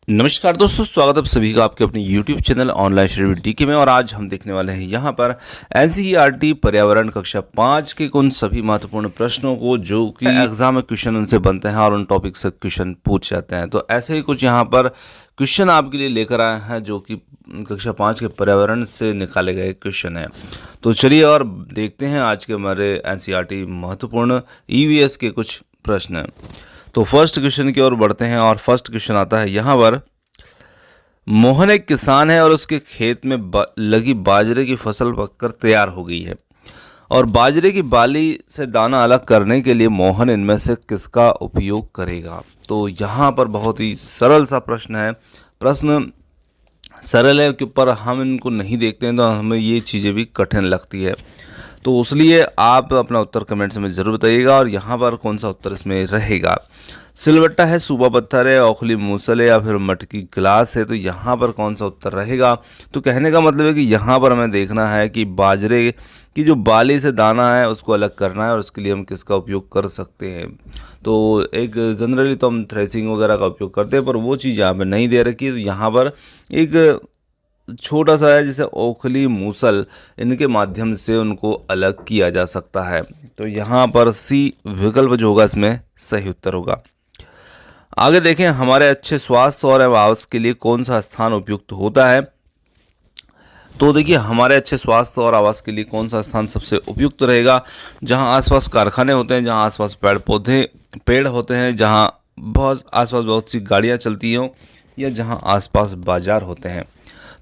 नमस्कार दोस्तों, स्वागत है आप सभी का आपके अपने YouTube चैनल ऑनलाइन स्टडी टीके में। और आज हम देखने वाले हैं यहाँ पर एनसीईआरटी पर्यावरण कक्षा 5 के उन सभी महत्वपूर्ण प्रश्नों को जो कि एग्जाम में क्वेश्चन उनसे बनते हैं और उन टॉपिक से क्वेश्चन पूछ जाते हैं। तो ऐसे ही कुछ यहाँ पर क्वेश्चन आपके लिए लेकर आए हैं जो कि कक्षा 5 के पर्यावरण से निकाले गए क्वेश्चन हैं। तो चलिए और देखते हैं आज के हमारे एनसीईआरटी महत्वपूर्ण ईवीएस के कुछ प्रश्न हैं। तो फर्स्ट क्वेश्चन की ओर बढ़ते हैं और फर्स्ट क्वेश्चन आता है यहाँ पर। मोहन एक किसान है और उसके खेत में लगी बाजरे की फसल पककर तैयार हो गई है और बाजरे की बाली से दाना अलग करने के लिए मोहन इनमें से किसका उपयोग करेगा। तो यहाँ पर बहुत ही सरल सा प्रश्न है। प्रश्न सरल है कि पर हम इनको नहीं देखते हैं तो हमें ये चीज़ें भी कठिन लगती है। तो इसलिए आप अपना उत्तर कमेंट्स में ज़रूर बताइएगा। और यहाँ पर कौन सा उत्तर इसमें रहेगा। सिलबट्टा है, सूबा पत्थर है, औखली मूसल है या फिर मटकी गिलास है। तो यहाँ पर कौन सा उत्तर रहेगा। तो कहने का मतलब है कि यहाँ पर हमें देखना है कि बाजरे की जो बाली से दाना है उसको अलग करना है और उसके लिए हम किसका उपयोग कर सकते हैं। तो एक जनरली तो हम थ्रेसिंग वगैरह का उपयोग करते हैं पर वो चीज़ यहाँ पर नहीं दे रखी है। तो यहाँ पर एक छोटा सा है जिसे ओखली मूसल, इनके माध्यम से उनको अलग किया जा सकता है। तो यहाँ पर सी विकल्प जो होगा इसमें सही उत्तर होगा। आगे देखें, हमारे अच्छे स्वास्थ्य और आवास के लिए कौन सा स्थान उपयुक्त होता है। तो देखिए, हमारे अच्छे स्वास्थ्य और आवास के लिए कौन सा स्थान सबसे उपयुक्त रहेगा। जहां आसपास कारखाने होते हैं, जहां आसपास पेड़ होते हैं, जहां बहुत आसपास बहुत सी गाड़ियां चलती हों या जहां आसपास बाजार होते हैं।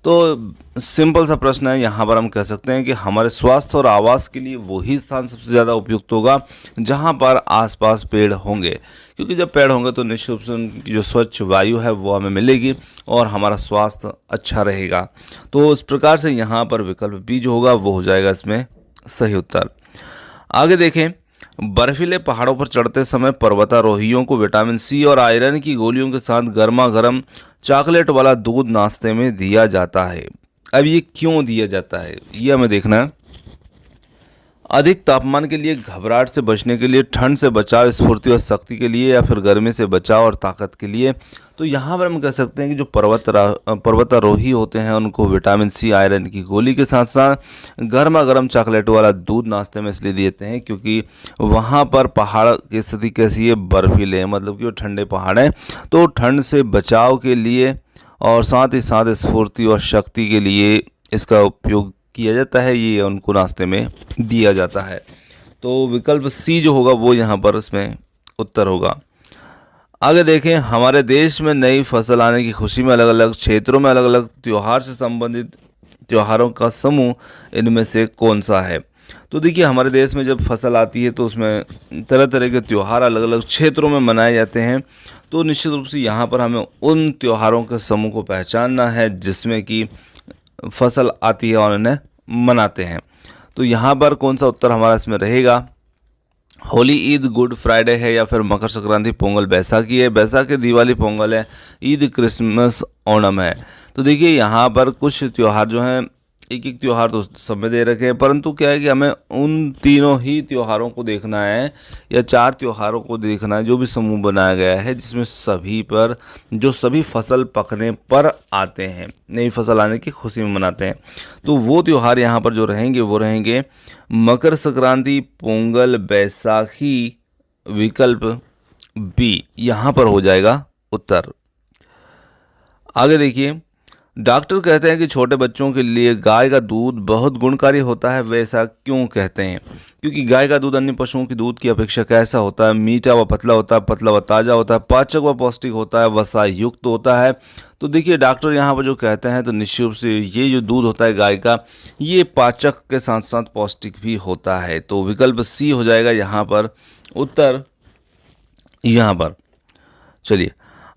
तो सिंपल सा प्रश्न है, यहाँ पर हम कह सकते हैं कि हमारे स्वास्थ्य और आवास के लिए वही स्थान सबसे ज़्यादा उपयुक्त होगा जहाँ पर आसपास पेड़ होंगे, क्योंकि जब पेड़ होंगे तो निश्चित रूप से उनकी जो स्वच्छ वायु है वो हमें मिलेगी और हमारा स्वास्थ्य अच्छा रहेगा। तो इस प्रकार से यहाँ पर विकल्प बी जो होगा वो हो जाएगा इसमें सही उत्तर। आगे देखें, बर्फीले पहाड़ों पर चढ़ते समय पर्वतारोहियों को विटामिन सी और आयरन की गोलियों के साथ गर्मा गर्म चॉकलेट वाला दूध नाश्ते में दिया जाता है। अब ये क्यों दिया जाता है ये हमें देखना है। अधिक तापमान के लिए, घबराहट से बचने के लिए, ठंड से बचाव, स्फूर्ति और शक्ति के लिए या फिर गर्मी से बचाव और ताकत के लिए। तो यहाँ पर हम कह सकते हैं कि जो पर्वतारोही होते हैं उनको विटामिन सी आयरन की गोली के साथ साथ गर्मा गर्म चॉकलेट वाला दूध नाश्ते में इसलिए देते हैं क्योंकि वहाँ पर पहाड़ की स्थिति कैसी है, बर्फीले है, मतलब कि वो ठंडे पहाड़ हैं। तो ठंड से बचाव के लिए और साथ ही साथ स्फूर्ति और शक्ति के लिए इसका उपयोग किया जाता है, ये उनको नाश्ते में दिया जाता है। तो विकल्प सी जो होगा वो यहाँ पर इसमें उत्तर होगा। आगे देखें, हमारे देश में नई फसल आने की खुशी में अलग अलग क्षेत्रों में अलग अलग त्यौहार से संबंधित त्योहारों का समूह इनमें से कौन सा है। तो देखिए, हमारे देश में जब फसल आती है तो उसमें तरह तरह के त्यौहार अलग अलग क्षेत्रों में मनाए जाते हैं। तो निश्चित रूप से यहाँ पर हमें उन त्योहारों के समूह को पहचानना है जिसमें कि फसल आती है और उन्हें मनाते हैं। तो यहाँ पर कौन सा उत्तर हमारा इसमें रहेगा। होली, ईद, गुड फ्राइडे है या फिर मकर संक्रांति, पोंगल, बैसाखी है। बैसाखी दिवाली, पोंगल है, ईद, क्रिसमस, ओणम है। तो देखिए, यहाँ पर कुछ त्यौहार जो हैं, एक एक त्यौहार तो सब में दे रखे हैं, परंतु क्या है कि हमें उन तीनों ही त्योहारों को देखना है या चार त्योहारों को देखना है जो भी समूह बनाया गया है जिसमें सभी पर जो सभी फसल पकने पर आते हैं, नई फसल आने की खुशी में मनाते हैं। तो वो त्यौहार यहाँ पर जो रहेंगे वो रहेंगे मकर संक्रांति, पोंगल, बैसाखी। विकल्प बी यहाँ पर हो जाएगा उत्तर। आगे देखिए, डॉक्टर कहते हैं कि छोटे बच्चों के लिए गाय का दूध बहुत गुणकारी होता है, वे ऐसा क्यों कहते हैं। क्योंकि गाय का दूध अन्य पशुओं के दूध की अपेक्षा कैसा होता है, मीठा व पतला होता है, पतला व ताज़ा होता है, पाचक व पौष्टिक होता है, वसा युक्त होता है। तो देखिए, डॉक्टर यहाँ पर जो कहते हैं तो निश्चित रूप से ये जो दूध होता है गाय का, ये पाचक के साथ साथ पौष्टिक भी होता है। तो विकल्प सी हो जाएगा यहाँ पर उत्तर। यहाँ पर चलिए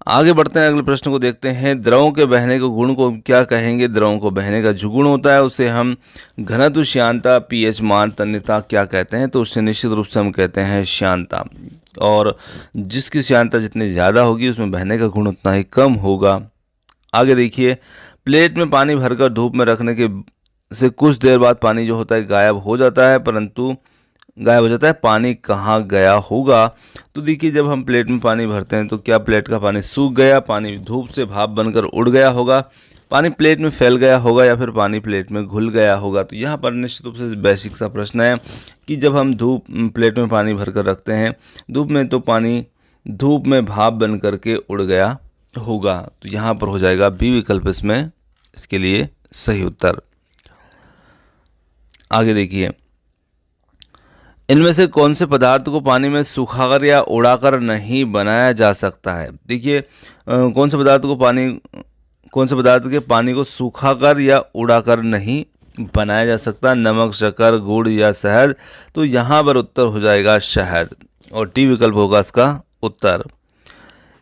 आगे बढ़ते हैं, अगले प्रश्न को देखते हैं। द्रवों के बहने के गुण को क्या कहेंगे। द्रवों को बहने का जो गुण होता है उसे हम घनत्व, श्यानता, पीएच मान, तन्यता क्या कहते हैं। तो उससे निश्चित रूप से हम कहते हैं श्यानता। और जिसकी श्यानता जितनी ज़्यादा होगी उसमें बहने का गुण उतना ही कम होगा। आगे देखिए, प्लेट में पानी भरकर धूप में रखने के से कुछ देर बाद पानी जो होता है गायब हो जाता है, परंतु गायब हो जाता है, पानी कहाँ गया होगा। तो देखिए जब हम प्लेट में पानी भरते हैं तो क्या प्लेट का पानी सूख गया, पानी धूप से भाप बनकर उड़ गया होगा, पानी प्लेट में फैल गया होगा, या फिर पानी प्लेट में घुल गया होगा। तो यहाँ पर निश्चित रूप से बेसिक सा प्रश्न है कि जब हम प्लेट में पानी भर कर रखते हैं धूप में, तो पानी धूप में भाप बन करके उड़ गया होगा। तो यहाँ पर हो जाएगा बी विकल्प इसमें इसके लिए सही उत्तर। आगे देखिए, इनमें से कौन से पदार्थ को पानी में सुखाकर या उड़ाकर नहीं बनाया जा सकता है। देखिए कौन से पदार्थ के पानी को सुखाकर या उड़ाकर नहीं बनाया जा सकता। नमक, शक्कर, गुड़ या शहद। तो यहाँ पर उत्तर हो जाएगा शहद, और डी विकल्प होगा इसका उत्तर।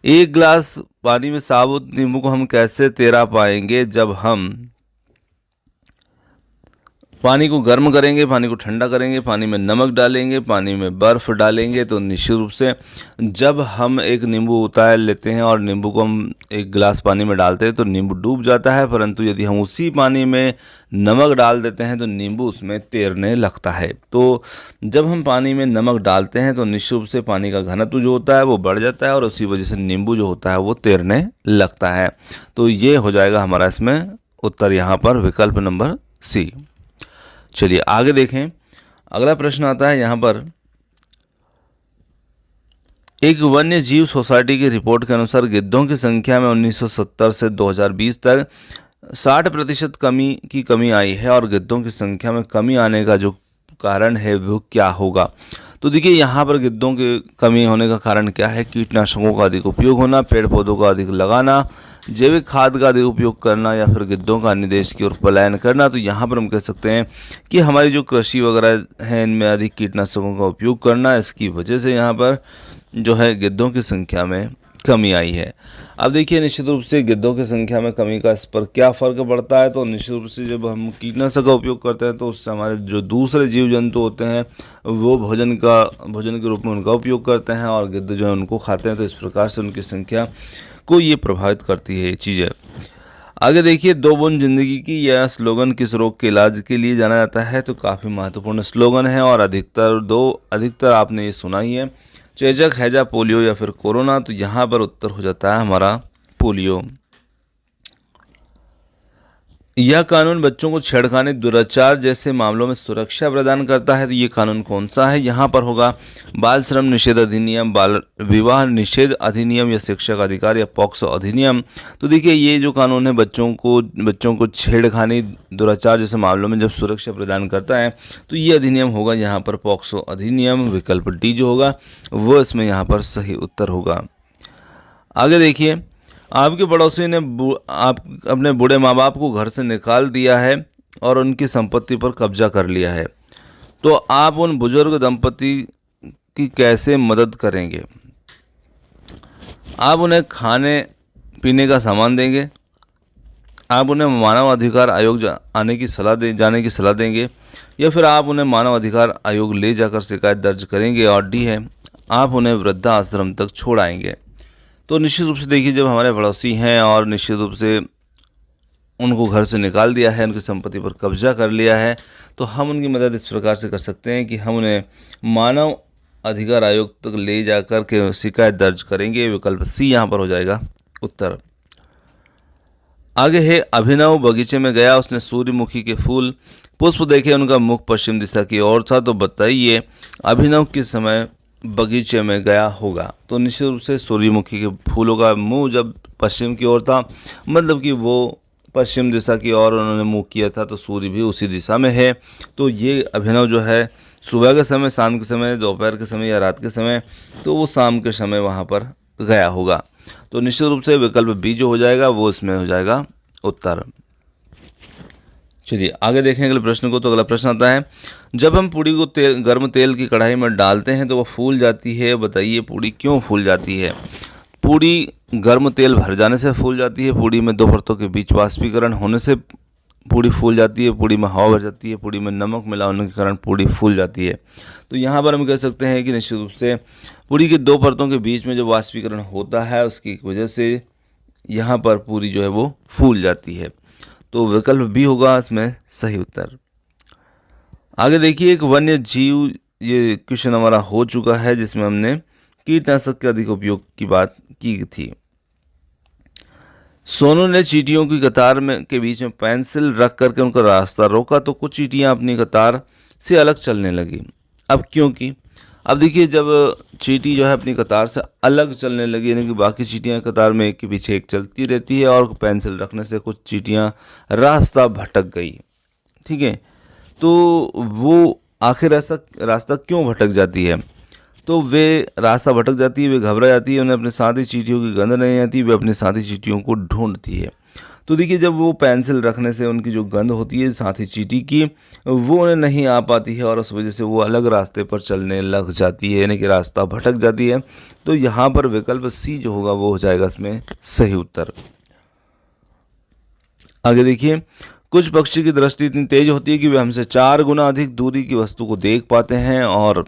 एक गिलास पानी में साबुत नींबू को हम कैसे तैरा पाएंगे। जब हम पानी को गर्म करेंगे, पानी को ठंडा करेंगे, पानी में नमक डालेंगे, पानी में बर्फ़ डालेंगे। तो निश्चित रूप से जब हम एक नींबू उतार लेते हैं और नींबू को हम एक गिलास पानी में डालते हैं तो नींबू डूब जाता है, परंतु यदि हम उसी पानी में नमक डाल देते हैं तो नींबू उसमें तैरने लगता है। तो जब हम पानी में नमक डालते हैं तो निश्चित रूप से पानी का घनत्व जो होता है वो बढ़ जाता है, और उसी वजह से नींबू जो होता है वो तैरने लगता है। तो ये हो जाएगा हमारा इसमें उत्तर, यहाँ पर विकल्प नंबर सी। चलिए आगे देखें, अगला प्रश्न आता है यहाँ पर, एक वन्य जीव सोसाइटी की रिपोर्ट के अनुसार गिद्धों की संख्या में 1970 से 2020 तक 60% कमी आई है, और गिद्धों की संख्या में कमी आने का जो कारण है वो क्या होगा। तो देखिए यहाँ पर गिद्धों की कमी होने का कारण क्या है। कीटनाशकों का अधिक उपयोग होना, पेड़ पौधों का अधिक लगाना, जैविक खाद का अधिक उपयोग करना, या फिर गिद्धों का अन्य देश की ओर पलायन करना। तो यहाँ पर हम कह सकते हैं कि हमारी जो कृषि वगैरह है इनमें अधिक कीटनाशकों का उपयोग करना, इसकी वजह से यहाँ पर जो है गिद्धों की संख्या में कमी आई है। अब देखिए निश्चित रूप से गिद्धों की संख्या में कमी का इस पर क्या फ़र्क पड़ता है। तो निश्चित रूप से जब हम कीटनाशक का उपयोग करते हैं तो उससे हमारे जो दूसरे जीव जंतु होते हैं वो भोजन के रूप में उनका उपयोग करते हैं, और गिद्ध जो है उनको खाते हैं। तो इस प्रकार से उनकी संख्या को ये प्रभावित करती है ये चीज़ें। आगे देखिए, 2 बूंद जिंदगी की यह स्लोगन किस रोग के इलाज के लिए जाना जाता है। तो काफ़ी महत्वपूर्ण स्लोगन है, और अधिकतर आपने ये सुना ही है, चेचक, हैजा, पोलियो या फिर कोरोना। तो यहाँ पर उत्तर हो जाता है हमारा पोलियो। यह कानून बच्चों को छेड़खानी, दुराचार जैसे मामलों में सुरक्षा प्रदान करता है। तो ये कानून कौन सा है। यहाँ पर होगा बाल श्रम निषेध अधिनियम, बाल विवाह निषेध अधिनियम, या शिक्षा का अधिकार, या पॉक्सो अधिनियम। तो देखिए ये जो कानून है बच्चों को छेड़खानी, दुराचार जैसे मामलों में जब सुरक्षा प्रदान करता है तो ये अधिनियम होगा यहाँ पर पॉक्सो अधिनियम। विकल्प डी जो होगा वो इसमें यहाँ पर सही उत्तर होगा। आगे देखिए, आपके पड़ोसी ने आप अपने बूढ़े माँ बाप को घर से निकाल दिया है और उनकी संपत्ति पर कब्जा कर लिया है। तो आप उन बुजुर्ग दंपति की कैसे मदद करेंगे। आप उन्हें खाने पीने का सामान देंगे, आप उन्हें मानव अधिकार आयोग जाने की सलाह देंगे, या फिर आप उन्हें मानव अधिकार आयोग ले जाकर शिकायत दर्ज करेंगे। और डी है, आप उन्हें वृद्धाश्रम तक छोड़ आएंगे। तो निश्चित रूप से देखिए, जब हमारे पड़ोसी हैं और निश्चित रूप से उनको घर से निकाल दिया है, उनकी संपत्ति पर कब्जा कर लिया है, तो हम उनकी मदद इस प्रकार से कर सकते हैं कि हम उन्हें मानव अधिकार आयोग तक ले जाकर के शिकायत दर्ज करेंगे। विकल्प सी यहाँ पर हो जाएगा उत्तर। आगे है, अभिनव बगीचे में गया, उसने सूर्यमुखी के फूल पुष्प देखे, उनका मुख पश्चिम दिशा की ओर था। तो बताइए अभिनव किस समय बगीचे में गया होगा। तो निश्चित रूप से सूर्यमुखी के फूलों का मुंह जब पश्चिम की ओर था, मतलब कि वो पश्चिम दिशा की ओर उन्होंने मुंह किया था, तो सूर्य भी उसी दिशा में है। तो ये अभिनव जो है सुबह के समय, शाम के समय, दोपहर के समय या रात के समय, तो वो शाम के समय वहाँ पर गया होगा। तो निश्चित रूप से विकल्प बी जो हो जाएगा वो इसमें हो जाएगा उत्तर। चलिए आगे देखें अगले प्रश्न को। तो अगला प्रश्न आता है, जब हम पूड़ी को गर्म तेल की कढ़ाई में डालते हैं तो वो फूल जाती है। बताइए पूड़ी क्यों फूल जाती है। पूड़ी गर्म तेल भर जाने से फूल जाती है, पूड़ी में 2 परतों के बीच वाष्पीकरण होने से पूड़ी फूल जाती है, पूड़ी में हवा भर जाती है, पूड़ी में नमक मिला होने के कारण पूड़ी फूल जाती है। तो यहाँ पर हम कह सकते हैं कि निश्चित रूप से पूड़ी की 2 परतों के बीच में जो वाष्पीकरण होता है उसकी वजह से यहाँ पर पूरी जो है वो फूल जाती है। तो विकल्प बी होगा इसमें सही उत्तर। आगे देखिए, एक वन्य जीव ये क्वेश्चन हमारा हो चुका है, जिसमें हमने कीटनाशक के अधिक उपयोग की बात की थी। सोनू ने चींटियों की कतार में के बीच में पेंसिल रख करके उनका रास्ता रोका तो कुछ चींटियां अपनी कतार से अलग चलने लगी। अब क्योंकि अब देखिए, जब चींटी जो है अपनी कतार से अलग चलने लगी, यानी कि बाकी चींटियां कतार में एक के पीछे एक चलती रहती है, और पेंसिल रखने से कुछ चींटियां रास्ता भटक गई। ठीक है, तो वो आखिर ऐसा रास्ता क्यों भटक जाती है? तो वे रास्ता भटक जाती है, वे घबरा जाती है, उन्हें अपने साथी चींटियों की गंध नहीं आती, वे अपने साथी चींटियों को ढूंढती है। तो देखिए, जब वो पेंसिल रखने से उनकी जो गंध होती है साथी चींटी की, वो उन्हें नहीं आ पाती है, और उस वजह से वो अलग रास्ते पर चलने लग जाती है, यानी कि रास्ता भटक जाती है। तो यहाँ पर विकल्प सी जो होगा वो हो जाएगा इसमें सही उत्तर। आगे देखिए, कुछ पक्षी की दृष्टि इतनी तेज होती है कि वे हमसे 4 गुना अधिक दूरी की वस्तु को देख पाते हैं, और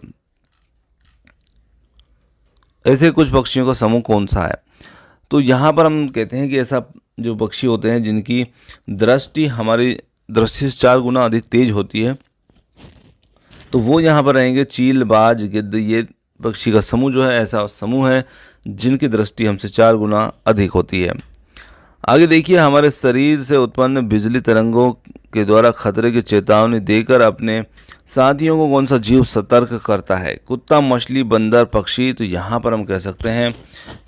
ऐसे कुछ पक्षियों का समूह कौन सा है? तो यहाँ पर हम कहते हैं कि ऐसा जो पक्षी होते हैं जिनकी दृष्टि हमारी दृष्टि से 4 गुना अधिक तेज होती है, तो वो यहाँ पर रहेंगे चील, बाज, गिद्ध। ये पक्षी का समूह जो है ऐसा समूह है जिनकी दृष्टि हमसे 4 गुना अधिक होती है। आगे देखिए, हमारे शरीर से उत्पन्न बिजली तरंगों के द्वारा खतरे की चेतावनी देकर अपने साथियों को कौन सा जीव सतर्क करता है? कुत्ता, मछली, बंदर, पक्षी। तो यहाँ पर हम कह सकते हैं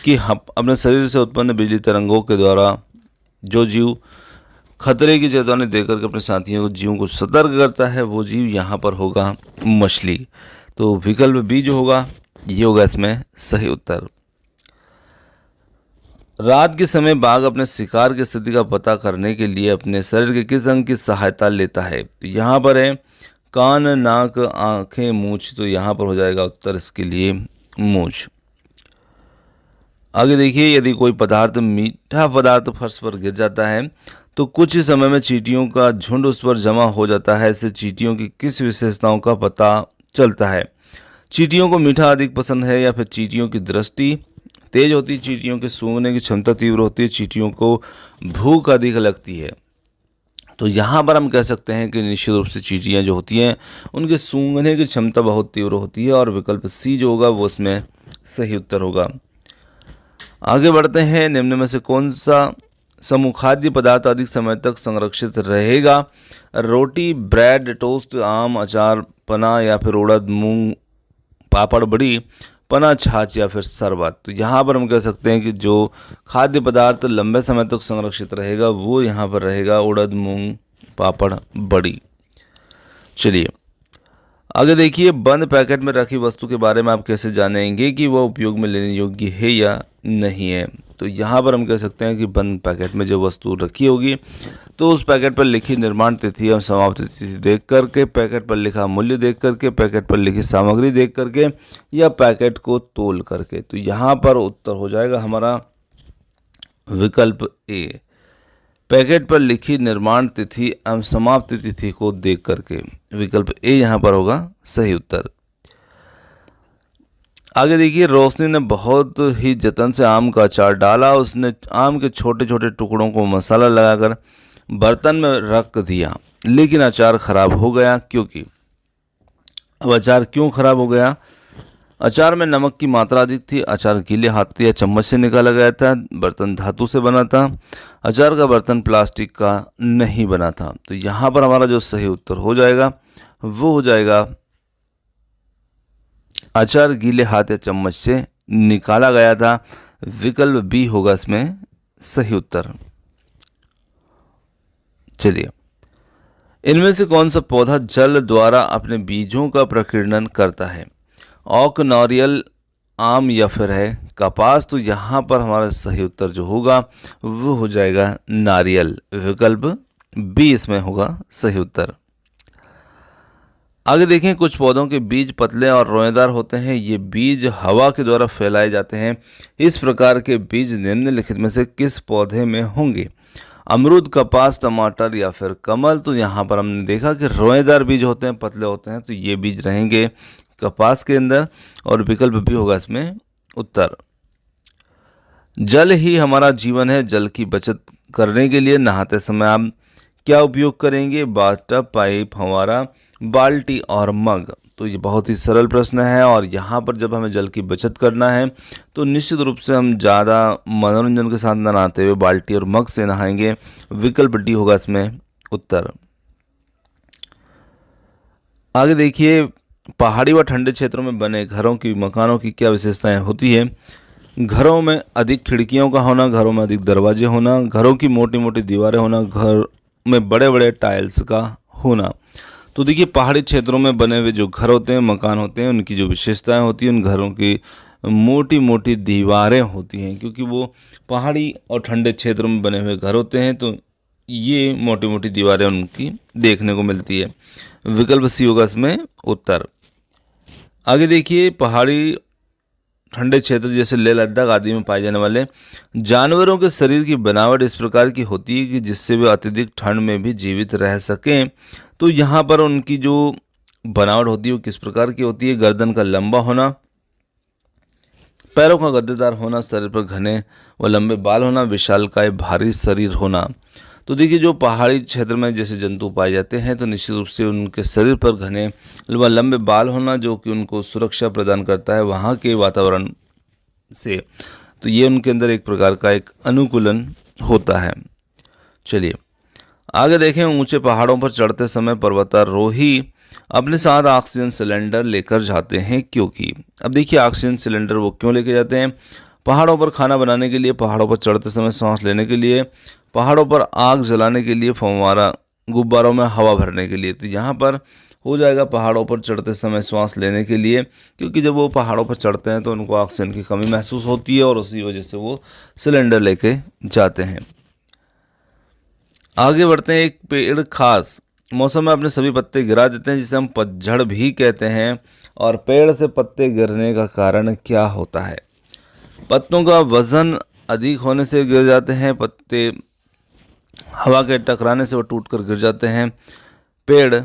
कि हम अपने शरीर से उत्पन्न बिजली तरंगों के द्वारा जो जीव खतरे की चेतावनी देकर के अपने साथियों को जीवों को सतर्क करता है, वो जीव यहाँ पर होगा मछली। तो विकल्प बी जो होगा ये होगा इसमें सही उत्तर। रात के समय बाघ अपने शिकार की स्थिति का पता करने के लिए अपने शरीर के किस अंग की सहायता लेता है? तो यहाँ पर है कान, नाक, आंखें, मूंछ। तो यहाँ पर हो जाएगा उत्तर इसके लिए मूंछ। आगे देखिए, यदि कोई पदार्थ मीठा पदार्थ फर्श पर गिर जाता है तो कुछ ही समय में चींटियों का झुंड उस पर जमा हो जाता है। इससे चींटियों की किस विशेषताओं का पता चलता है? चींटियों को मीठा अधिक पसंद है, या फिर चींटियों की दृष्टि तेज होती है, चींटियों के सूंघने की क्षमता तीव्र होती है, चींटियों को भूख अधिक लगती है? तो यहाँ पर हम कह सकते हैं कि निश्चित रूप से चींटियाँ जो होती हैं उनके सूंघने की क्षमता बहुत तीव्र होती है, और विकल्प सी जो होगा वो इसमें सही उत्तर होगा। आगे बढ़ते हैं, निम्न में से कौन सा समूह खाद्य पदार्थ अधिक समय तक संरक्षित रहेगा? रोटी, ब्रेड, टोस्ट, आम, अचार, पना, या फिर उड़द, मूंग, पापड़, बड़ी, पना, छाछ, या फिर शरबत। तो यहाँ पर हम कह सकते हैं कि जो खाद्य पदार्थ लंबे समय तक संरक्षित रहेगा वो यहाँ पर रहेगा उड़द, मूंग, पापड़, बड़ी। चलिए आगे देखिए, बंद पैकेट में रखी वस्तु के बारे में आप कैसे जानेंगे कि वह उपयोग में लेने योग्य है या नहीं है? तो यहाँ पर हम कह सकते हैं कि बंद पैकेट में जो वस्तु रखी होगी तो उस पैकेट पर लिखी निर्माण तिथि और समाप्ति तिथि देख करके, पैकेट पर लिखा मूल्य देख करके, पैकेट पर लिखी सामग्री देख करके, या पैकेट को तोल करके। तो यहाँ पर उत्तर हो जाएगा हमारा विकल्प ए, पैकेट पर लिखी निर्माण तिथि एवं समाप्ति तिथि को देख करके। विकल्प ए यहाँ पर होगा सही उत्तर। आगे देखिए, रोशनी ने बहुत ही जतन से आम का अचार डाला। उसने आम के छोटे छोटे टुकड़ों को मसाला लगाकर बर्तन में रख दिया, लेकिन अचार खराब हो गया। क्योंकि अब अचार क्यों खराब हो गया? अचार में नमक की मात्रा अधिक थी, अचार गीले हाथ या चम्मच से निकाला गया था, बर्तन धातु से बना था, अचार का बर्तन प्लास्टिक का नहीं बना था। तो यहाँ पर हमारा जो सही उत्तर हो जाएगा वो हो जाएगा अचार गीले हाथ या चम्मच से निकाला गया था। विकल्प बी होगा इसमें सही उत्तर। चलिए, इनमें से कौन सा पौधा जल द्वारा अपने बीजों का प्रकीर्णन करता है? ओक, नारियल, आम, या फिर है कपास। तो यहाँ पर हमारा सही उत्तर जो होगा वो हो जाएगा नारियल। विकल्प बी इसमें होगा सही उत्तर। आगे देखें, कुछ पौधों के बीज पतले और रोएदार होते हैं। ये बीज हवा के द्वारा फैलाए जाते हैं। इस प्रकार के बीज निम्नलिखित में से किस पौधे में होंगे? अमरूद, कपास, टमाटर, या फिर कमल। तो यहाँ पर हमने देखा कि रोएदार बीज होते हैं, पतले होते हैं, तो ये बीज रहेंगे कपास के अंदर, और विकल्प भी होगा इसमें उत्तर। जल ही हमारा जीवन है। जल की बचत करने के लिए नहाते समय आप क्या उपयोग करेंगे? बाथटब, पाइप, फव्वारा, बाल्टी और मग। तो ये बहुत ही सरल प्रश्न है और यहाँ पर जब हमें जल की बचत करना है तो निश्चित रूप से हम ज़्यादा मनोरंजन के साथ न नहाते हुए बाल्टी और मग से नहाएंगे। विकल्प डी होगा इसमें उत्तर। आगे देखिए, पहाड़ी व ठंडे क्षेत्रों में बने घरों की मकानों की क्या विशेषताएं होती है। घरों में अधिक खिड़कियों का होना, घरों में अधिक दरवाजे होना, घरों की मोटी मोटी दीवारें होना, घर में बड़े बड़े टाइल्स का होना। तो देखिए, पहाड़ी क्षेत्रों में बने हुए जो घर होते हैं, मकान होते हैं, उनकी जो विशेषताएं होती हैं, उन घरों की मोटी मोटी दीवारें होती हैं, क्योंकि वो पहाड़ी और ठंडे क्षेत्रों में बने हुए घर होते हैं, तो ये मोटी मोटी दीवारें उनकी देखने को मिलती है। विकल्प सी होगा इसमें उत्तर। आगे देखिए, पहाड़ी ठंडे क्षेत्र जैसे लेह लद्दाख आदि में पाए जाने वाले जानवरों के शरीर की बनावट इस प्रकार की होती है कि जिससे वे अत्यधिक ठंड में भी जीवित रह सकें। तो यहाँ पर उनकी जो बनावट होती है वो किस प्रकार की होती है। गर्दन का लंबा होना, पैरों का गद्देदार होना, शरीर पर घने व लंबे बाल होना, विशालकाय भारी शरीर होना। तो देखिए, जो पहाड़ी क्षेत्र में जैसे जंतु पाए जाते हैं तो निश्चित रूप से उनके शरीर पर घने व लंबे बाल होना जो कि उनको सुरक्षा प्रदान करता है वहाँ के वातावरण से। तो ये उनके अंदर एक प्रकार का एक अनुकूलन होता है। चलिए आगे देखें, ऊंचे पहाड़ों पर चढ़ते समय पर्वतारोही अपने साथ ऑक्सीजन सिलेंडर लेकर जाते हैं क्योंकि। अब देखिए, ऑक्सीजन सिलेंडर वो क्यों लेके जाते हैं। पहाड़ों पर खाना बनाने के लिए, पहाड़ों पर चढ़ते समय सांस लेने के लिए, पहाड़ों पर आग जलाने के लिए, फव्वारा गुब्बारों में हवा भरने के लिए। तो यहाँ पर हो जाएगा पहाड़ों पर चढ़ते समय सांस लेने के लिए, क्योंकि जब वो पहाड़ों पर चढ़ते हैं तो उनको ऑक्सीजन की कमी महसूस होती है और उसी वजह से वो सिलेंडर लेके जाते हैं। आगे बढ़ते हैं, एक पेड़ खास मौसम में अपने सभी पत्ते गिरा देते हैं जिसे हम पतझड़ भी कहते हैं, और पेड़ से पत्ते गिरने का कारण क्या होता है। पत्तों का वजन अधिक होने से गिर जाते हैं, पत्ते हवा के टकराने से वो टूटकर गिर जाते हैं, पेड़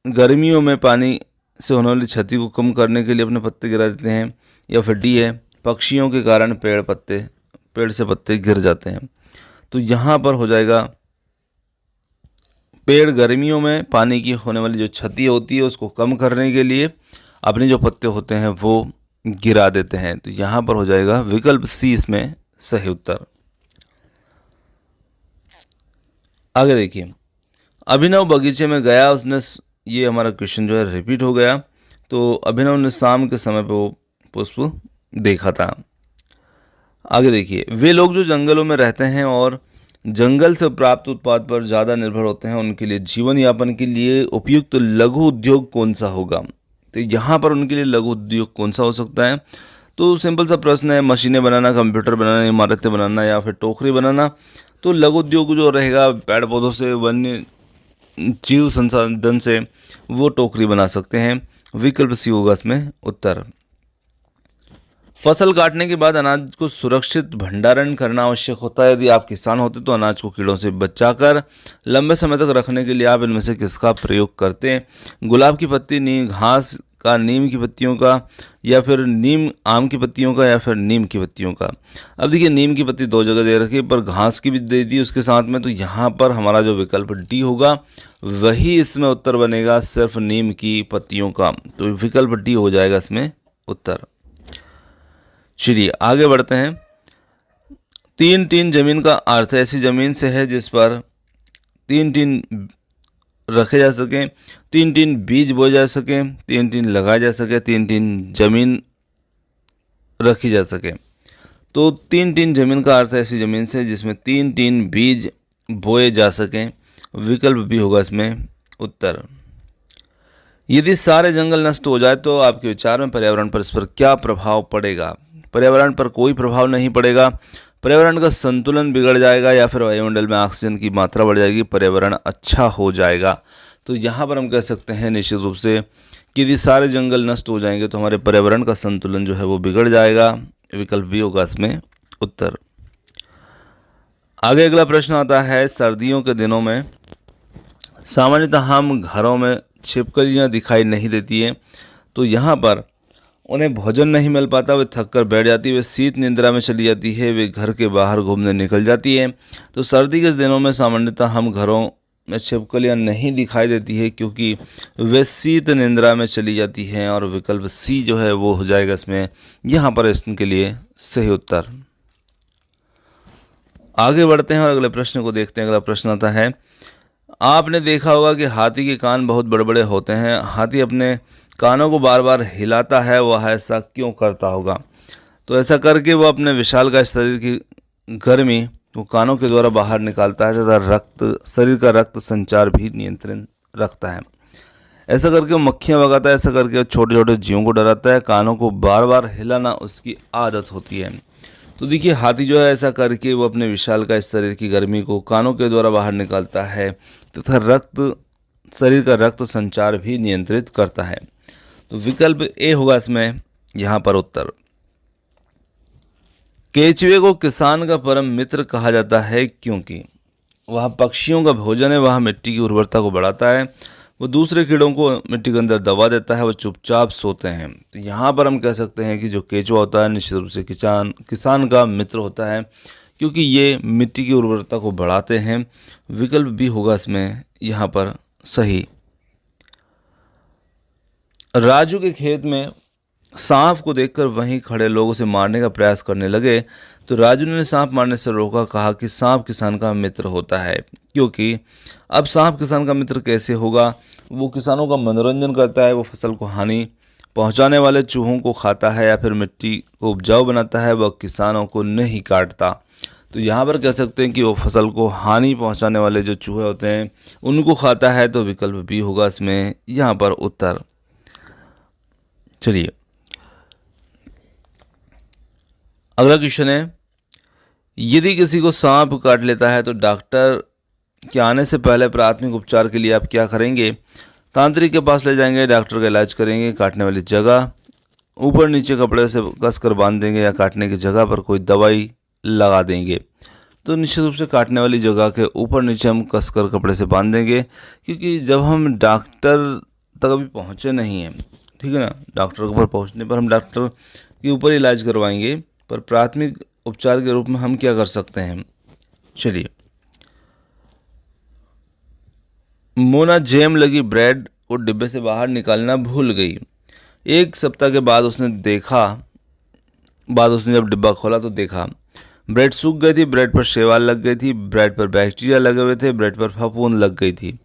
गर्मियों में पानी से होने वाली क्षति को कम करने के लिए अपने पत्ते गिरा देते हैं, या फिर डी है, पक्षियों के कारण पेड़ से पत्ते गिर जाते हैं। तो यहाँ पर हो जाएगा, पेड़ गर्मियों में पानी की होने वाली जो क्षति होती है उसको कम करने के लिए अपने जो पत्ते होते हैं वो गिरा देते हैं। तो यहाँ पर हो जाएगा विकल्प सी इसमें सही उत्तर। आगे देखिए, अभिनव बगीचे में गया, उसने, ये हमारा क्वेश्चन जो है रिपीट हो गया। तो अभिनव ने शाम के समय पर वो पुष्प देखा था। आगे देखिए, वे लोग जो जंगलों में रहते हैं और जंगल से प्राप्त उत्पाद पर ज़्यादा निर्भर होते हैं, उनके लिए जीवन यापन के लिए उपयुक्त लघु उद्योग कौन सा होगा। तो यहाँ पर उनके लिए लघु उद्योग कौन सा हो सकता है। तो सिंपल सा प्रश्न है, मशीनें बनाना, कंप्यूटर बनाना, इमारतें बनाना या फिर टोकरी बनाना। तो लघु उद्योग जो रहेगा पेड़ पौधों से, वन्य जीव संसाधन से वो टोकरी बना सकते हैं। विकल्प सी होगा इसमें उत्तर। फसल काटने के बाद अनाज को सुरक्षित भंडारण करना आवश्यक होता है। यदि आप किसान होते तो अनाज को कीड़ों से बचाकर लंबे समय तक रखने के लिए आप इनमें से किसका प्रयोग करते हैं। गुलाब की पत्ती, नीम घास का, नीम की पत्तियों का, या फिर नीम आम की पत्तियों का, या फिर नीम की पत्तियों का। अब देखिए, नीम की पत्ती दो जगह दे रखी पर घास की भी दे दी उसके साथ में। तो यहाँ पर हमारा जो विकल्प डी होगा वही इसमें उत्तर बनेगा, सिर्फ नीम की पत्तियों का। तो विकल्प डी हो जाएगा इसमें उत्तर। चलिए आगे बढ़ते हैं। 3-3 जमीन का अर्थ ऐसी जमीन से है जिस पर 3-3 रखे जा सकें, 3-3 बीज बोए जा सकें, 3-3 लगाए जा सके, 3-3 जमीन रखी जा सके। तो 3-3 जमीन का अर्थ ऐसी जमीन से जिसमें 3-3 बीज बोए जा सकें। विकल्प भी होगा इसमें उत्तर। यदि सारे जंगल नष्ट हो जाए तो आपके विचार में पर्यावरण पर इस पर क्या प्रभाव पड़ेगा। पर्यावरण पर कोई प्रभाव नहीं पड़ेगा, पर्यावरण का संतुलन बिगड़ जाएगा, या फिर वायुमंडल में ऑक्सीजन की मात्रा बढ़ जाएगी, पर्यावरण अच्छा हो जाएगा। तो यहाँ पर हम कह सकते हैं निश्चित रूप से कि यदि सारे जंगल नष्ट हो जाएंगे तो हमारे पर्यावरण का संतुलन जो है वो बिगड़ जाएगा। विकल्प भी होगा इसमें उत्तर। आगे अगला प्रश्न आता है, सर्दियों के दिनों में सामान्यतः हम घरों में छिपकलियाँ दिखाई नहीं देती हैं। तो यहाँ पर उन्हें भोजन नहीं मिल पाता, वे थक कर बैठ जाती है, वे शीत निद्रा में चली जाती है, वे घर के बाहर घूमने निकल जाती है। तो सर्दी के दिनों में सामान्यतः हम घरों में छिपकलियाँ नहीं दिखाई देती है क्योंकि वे शीत निद्रा में चली जाती हैं। और विकल्प सी जो है वो हो जाएगा इसमें यहाँ पर इसके लिए सही उत्तर। आगे बढ़ते हैं और अगले प्रश्न को देखते हैं। अगला प्रश्न आता है, आपने देखा होगा कि हाथी के कान बहुत बड़े बड़े होते हैं। हाथी अपने कानों को बार बार हिलाता है, वह ऐसा क्यों करता होगा? तो ऐसा करके वो अपने विशालकाय शरीर की गर्मी को कानों के द्वारा बाहर निकालता है तथा शरीर का रक्त संचार भी नियंत्रण रखता है। ऐसा करके वो मक्खियाँ भगाता है, ऐसा करके वो छोटे छोटे जीवों को डराता है। कानों को बार बार हिलाना उसकी आदत होती है। तो देखिए हाथी जो है ऐसा करके वो अपने विशालकाय शरीर की गर्मी को कानों के द्वारा बाहर निकालता है तथा शरीर का रक्त संचार भी नियंत्रित करता है। तो विकल्प ए होगा इसमें यहाँ पर उत्तर। केचुए को किसान का परम मित्र कहा जाता है क्योंकि वह पक्षियों का भोजन है, वह मिट्टी की उर्वरता को बढ़ाता है, वो दूसरे कीड़ों को मिट्टी के अंदर दबा देता है, वो चुपचाप सोते हैं। तो यहाँ पर हम कह सकते हैं कि जो केचुआ होता है निश्चित रूप से किसान का मित्र होता है क्योंकि ये मिट्टी की उर्वरता को बढ़ाते हैं। विकल्प बी होगा इसमें यहाँ पर सही। राजू के खेत में सांप को देखकर वहीं खड़े लोगों से मारने का प्रयास करने लगे तो राजू ने सांप मारने से रोका, कहा कि सांप किसान का मित्र होता है क्योंकि अब सांप किसान का मित्र कैसे होगा? वो किसानों का मनोरंजन करता है, वो फसल को हानि पहुंचाने वाले चूहों को खाता है या फिर मिट्टी को उपजाऊ बनाता है, वह किसानों को नहीं काटता। तो यहाँ पर कह सकते हैं कि वो फसल को हानि पहुँचाने वाले जो चूहे होते हैं उनको खाता है। तो विकल्प बी होगा इसमें यहाँ पर उत्तर। चलिए अगला क्वेश्चन है, यदि किसी को सांप काट लेता है तो डॉक्टर के आने से पहले प्राथमिक उपचार के लिए आप क्या करेंगे? तांत्रिक के पास ले जाएंगे, डॉक्टर का इलाज करेंगे, काटने वाली जगह ऊपर नीचे कपड़े से कसकर बांध देंगे या काटने की जगह पर कोई दवाई लगा देंगे? तो निश्चित रूप से काटने वाली जगह के ऊपर नीचे हम कसकर कपड़े से बांध देंगे क्योंकि जब हम डॉक्टर तक अभी पहुँचे नहीं हैं, ठीक है ना, डॉक्टर के ऊपर पहुँचने पर हम डॉक्टर के ऊपर इलाज करवाएंगे, पर प्राथमिक उपचार के रूप में हम क्या कर सकते हैं? चलिए, मोना जैम लगी ब्रेड को डिब्बे से बाहर निकालना भूल गई। एक सप्ताह के बाद उसने जब डिब्बा खोला तो देखा ब्रेड सूख गई थी, ब्रेड पर शैवाल लग गई थी, ब्रेड पर बैक्टीरिया लगे हुए थे, ब्रेड पर फफूंद लग गई थी।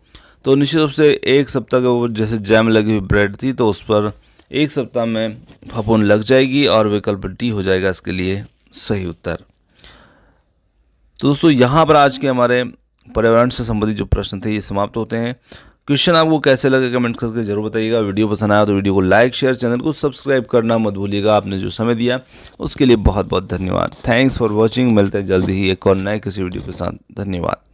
तो निश्चित रूप से एक सप्ताह के ऊपर जैसे जैम लगी हुई ब्रेड थी तो उस पर एक सप्ताह में फफूंद लग जाएगी और विकल्प डी हो जाएगा इसके लिए सही उत्तर। तो दोस्तों यहाँ पर आज के हमारे पर्यावरण से संबंधित जो प्रश्न थे ये समाप्त होते हैं। क्वेश्चन आपको कैसे लगे कमेंट करके जरूर बताइएगा। वीडियो पसंद आया तो वीडियो को लाइक शेयर, चैनल को सब्सक्राइब करना मत भूलिएगा। आपने जो समय दिया उसके लिए बहुत बहुत धन्यवाद। Thanks for watching. मिलते हैं जल्दी ही एक और नए किसी वीडियो के साथ। धन्यवाद।